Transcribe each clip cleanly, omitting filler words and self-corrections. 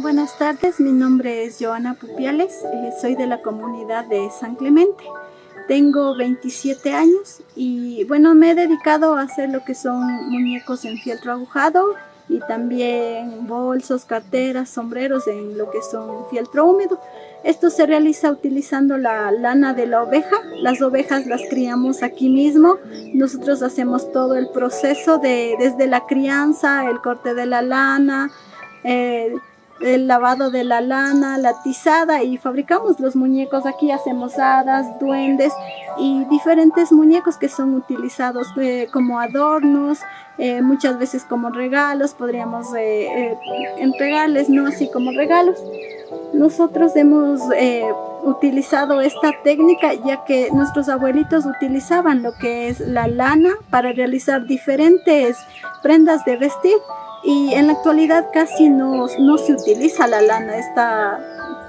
Buenas tardes, mi nombre es Joana Pupiales, soy de la comunidad de San Clemente. Tengo 27 años y bueno, me he dedicado a hacer lo que son muñecos en fieltro agujado y también bolsos, carteras, sombreros en lo que son fieltro húmedo. Esto se realiza utilizando la lana de la oveja. Las ovejas las criamos aquí mismo. Nosotros hacemos todo el proceso desde la crianza, el corte de la lana, el lavado de la lana, la tizada, y fabricamos los muñecos. Aquí hacemos hadas, duendes y diferentes muñecos que son utilizados como adornos, muchas veces como regalos. Podríamos entregarles, ¿no? Así como regalos. Nosotros hemos utilizado esta técnica ya que nuestros abuelitos utilizaban lo que es la lana para realizar diferentes prendas de vestir. Y en la actualidad casi no se utiliza la lana,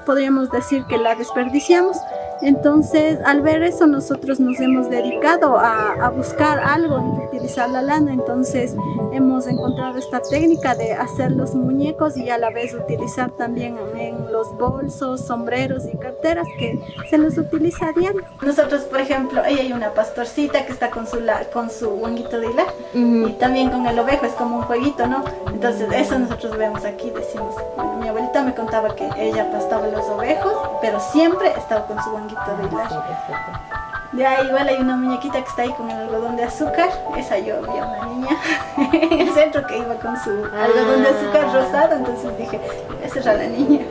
podríamos decir que la desperdiciamos. Entonces, al ver eso, nosotros nos hemos dedicado a buscar algo en que utilizar la lana. Entonces, hemos encontrado esta técnica de hacer los muñecos y a la vez utilizar también en los bolsos, sombreros y carteras que se los utiliza a diario. Nosotros, por ejemplo, ahí hay una pastorcita que está con su guanguito de hilar, y también con el ovejo, es como un jueguito, ¿no? Entonces, eso nosotros vemos aquí, decimos, bueno, mi abuelita me contaba que ella pastaba los ovejos, pero siempre estaba con su guanguito de hilar. De ahí igual hay una muñequita que está ahí con el algodón de azúcar. Esa yo vi a una niña en el centro que iba con su algodón de azúcar rosado, entonces dije, esa era la niña.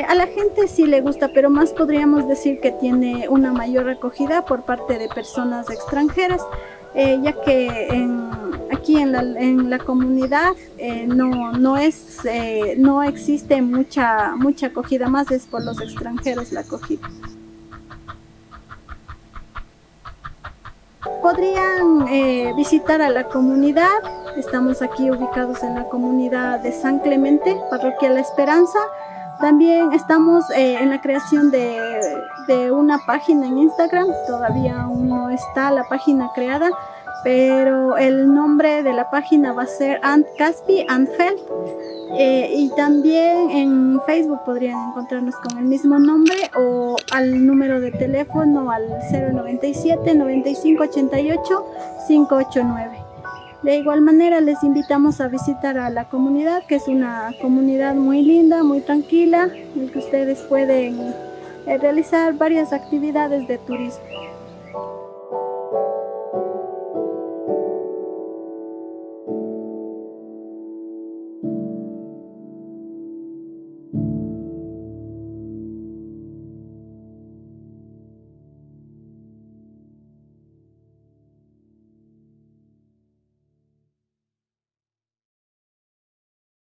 A la gente sí le gusta, pero más podríamos decir que tiene una mayor acogida por parte de personas extranjeras, ya que aquí en la comunidad no existe mucha acogida, más es por los extranjeros la acogida. Podrían visitar a la comunidad. Estamos aquí ubicados en la comunidad de San Clemente, Parroquia La Esperanza. También estamos en la creación de una página en Instagram. Todavía aún no está la página creada, pero el nombre de la página va a ser Ant Caspi Antfeld. Y también en Facebook podrían encontrarnos con el mismo nombre o al número de teléfono al 097 95 88 589. De igual manera les invitamos a visitar a la comunidad, que es una comunidad muy linda, muy tranquila, en la que ustedes pueden realizar varias actividades de turismo.